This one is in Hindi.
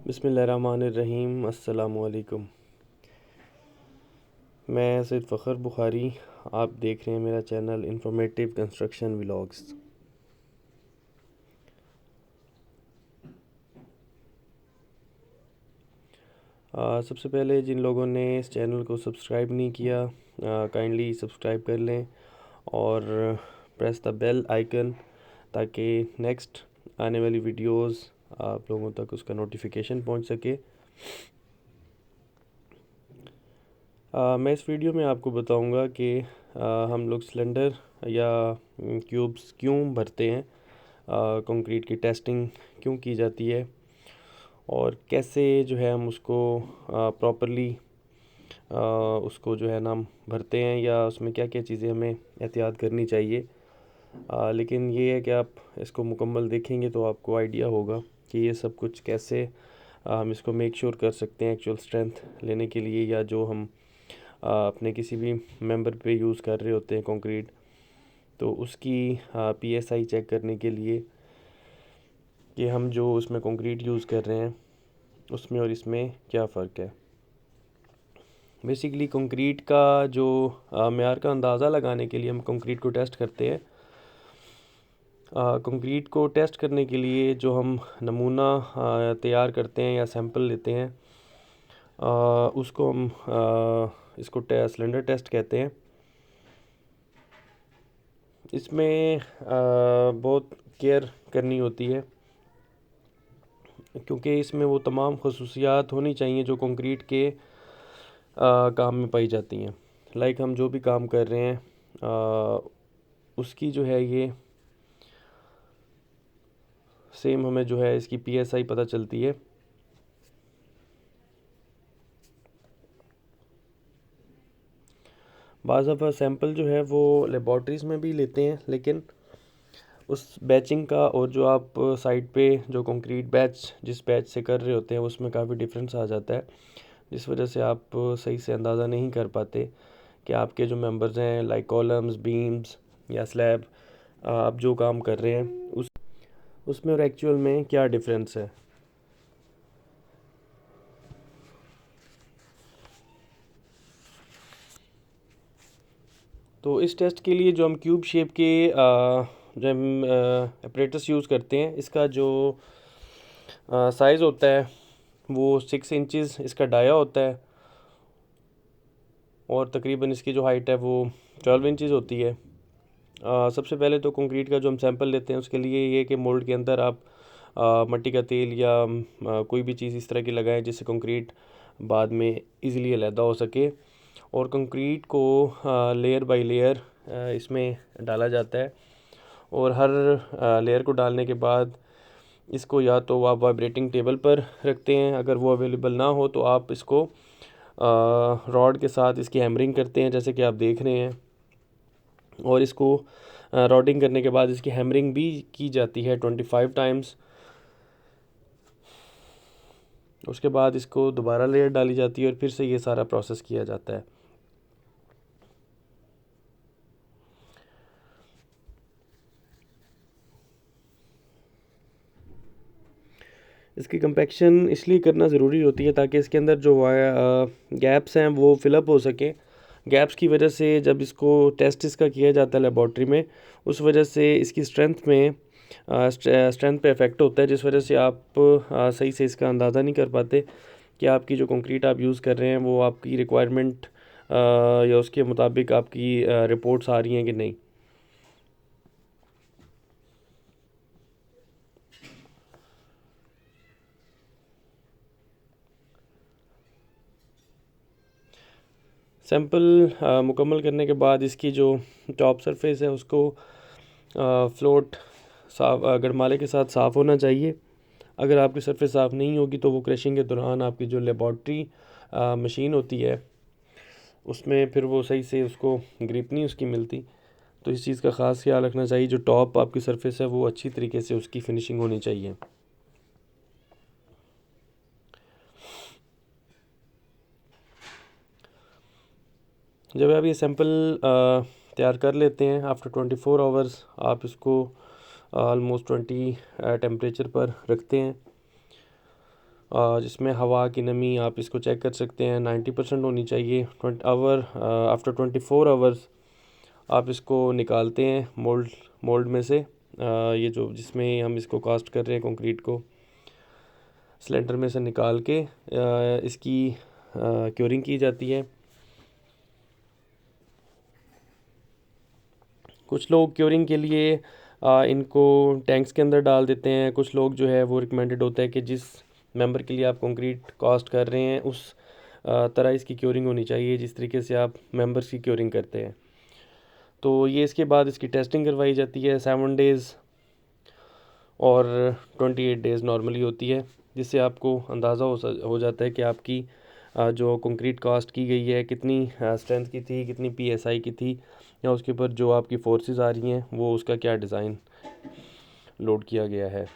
बिस्मिल्लाहिर्रहमानिर्रहीम। अस्सलामुअलैकुम। मैं सैयद फ़खर बुखारी, आप देख रहे हैं मेरा चैनल इंफॉर्मेटिव कंस्ट्रक्शन व्लॉग्स। सबसे पहले जिन लोगों ने इस चैनल को सब्सक्राइब नहीं किया, काइंडली सब्सक्राइब कर लें और प्रेस द बेल आइकन ताकि नेक्स्ट आने वाली वीडियोस आप लोगों तक उसका नोटिफिकेशन पहुंच सके। मैं इस वीडियो में आपको बताऊंगा कि हम लोग सिलेंडर या क्यूब्स क्यों भरते हैं, कंक्रीट की टेस्टिंग क्यों की जाती है और कैसे जो है हम उसको प्रॉपरली उसको जो है ना हम भरते हैं या उसमें क्या क्या चीज़ें हमें एहतियात करनी चाहिए। लेकिन ये है कि आप इसको मुकम्मल देखेंगे तो आपको आइडिया होगा कि ये सब कुछ कैसे हम इसको मेक श्योर कर सकते हैं एक्चुअल स्ट्रेंथ लेने के लिए, या जो हम अपने किसी भी मेंबर पे यूज़ कर रहे होते हैं कंक्रीट, तो उसकी पीएसआई चेक करने के लिए कि हम जो उसमें कंक्रीट यूज़ कर रहे हैं उसमें और इसमें क्या फ़र्क है। बेसिकली कंक्रीट का जो मेयार का अंदाज़ा लगाने के लिए हम कंक्रीट को टेस्ट करते हैं। कंक्रीट को टेस्ट करने के लिए जो हम नमूना तैयार करते हैं या सैंपल लेते हैं, उसको हम इसको सिलेंडर टेस्ट कहते हैं। इसमें बहुत केयर करनी होती है क्योंकि इसमें वो तमाम खसूसियात होनी चाहिए जो कंक्रीट के काम में पाई जाती हैं। लाइक हम जो भी काम कर रहे हैं उसकी जो है ये सेम हमें जो है इसकी पीएसआई पता चलती है। बाज़ दफ़ा सैंपल जो है वो लेबॉर्ट्रीज़ में भी लेते हैं, लेकिन उस बैचिंग का और जो आप साइड पे जो कंक्रीट बैच जिस बैच से कर रहे होते हैं उसमें काफ़ी डिफरेंस आ जाता है, जिस वजह से आप सही से अंदाज़ा नहीं कर पाते कि आपके जो मेंबर्स हैं लाइक कॉलम्स, बीम्स या स्लैब, आप जो काम कर रहे हैं उसमें और एक्चुअल में क्या डिफरेंस है। तो इस टेस्ट के लिए जो हम क्यूब शेप के जो हम अपरेटस यूज़ करते हैं, इसका जो साइज़ होता है वो 6 इंचज़ इसका डाया होता है और तकरीबन इसकी जो हाइट है वो 12 इंचज़ होती है। सबसे पहले तो कंक्रीट का जो हम सैंपल लेते हैं उसके लिए ये कि मोल्ड के अंदर आप मिट्टी का तेल या कोई भी चीज़ इस तरह की लगाएं जिससे कंक्रीट बाद में इजीली अलहदा हो सके, और कंक्रीट को लेयर बाय लेयर इसमें डाला जाता है। और हर लेयर को डालने के बाद इसको या तो आप वाइब्रेटिंग टेबल पर रखते हैं, अगर वो अवेलेबल ना हो तो आप इसको रॉड के साथ इसकी हैमरिंग करते हैं जैसे कि आप देख रहे हैं। और इसको रॉडिंग करने के बाद इसकी हैमरिंग भी की जाती है 25 टाइम्स। उसके बाद इसको दोबारा लेयर डाली जाती है और फिर से ये सारा प्रोसेस किया जाता है। इसकी कंपैक्शन इसलिए करना ज़रूरी होती है ताकि इसके अंदर जो गैप्स हैं वो फिलअप हो सकें। गैप्स की वजह से जब इसको टेस्ट इसका किया जाता है लेबॉर्ट्री में, उस वजह से इसकी स्ट्रेंथ में स्ट्रेंथ पे इफ़ेक्ट होता है, जिस वजह से आप सही से इसका अंदाज़ा नहीं कर पाते कि आपकी जो कंक्रीट आप यूज़ कर रहे हैं वो आपकी रिक्वायरमेंट या उसके मुताबिक आपकी रिपोर्ट्स आ रही हैं कि नहीं। सैंपल मुकम्मल करने के बाद इसकी जो टॉप सरफेस है उसको फ्लोट साफ गड़माले के साथ साफ़ होना चाहिए। अगर आपकी सरफेस साफ़ नहीं होगी तो वो क्रशिंग के दौरान आपकी जो लेबॉर्ट्री मशीन होती है उसमें फिर वो सही से उसको ग्रिप नहीं उसकी मिलती। तो इस चीज़ का ख़ास ख्याल रखना चाहिए, जो टॉप आपकी सरफेस है वो अच्छी तरीके से उसकी फिनिशिंग होनी चाहिए। जब आप ये सैंपल तैयार कर लेते हैं, आफ्टर 24 आवर्स आप इसको ऑलमोस्ट 20 टेम्परेचर पर रखते हैं। जिसमें हवा की नमी आप इसको चेक कर सकते हैं 90% होनी चाहिए। 20 आवर आफ्टर 24 आवर्स आप इसको निकालते हैं मोल्ड में से। ये जो जिसमें हम इसको कास्ट कर रहे हैं कंक्रीट को, सिलेंडर में से निकाल के इसकी क्योरिंग की जाती है। कुछ लोग क्योरिंग के लिए इनको टैंक्स के अंदर डाल देते हैं। कुछ लोग जो है वो रिकमेंडेड होता है कि जिस मेंबर के लिए आप कंक्रीट कास्ट कर रहे हैं उस तरह इसकी क्योरिंग होनी चाहिए जिस तरीके से आप मेंबर्स की क्योरिंग करते हैं। तो ये इसके बाद इसकी टेस्टिंग करवाई जाती है 7 डेज़ और 28 डेज़ नॉर्मली होती है, जिससे आपको अंदाज़ा हो जाता है कि आपकी जो कंक्रीट कास्ट की गई है कितनी स्ट्रेंथ की थी, कितनी पीएसआई की थी, या उसके ऊपर जो आपकी फोर्सेस आ रही हैं वो उसका क्या डिज़ाइन लोड किया गया है।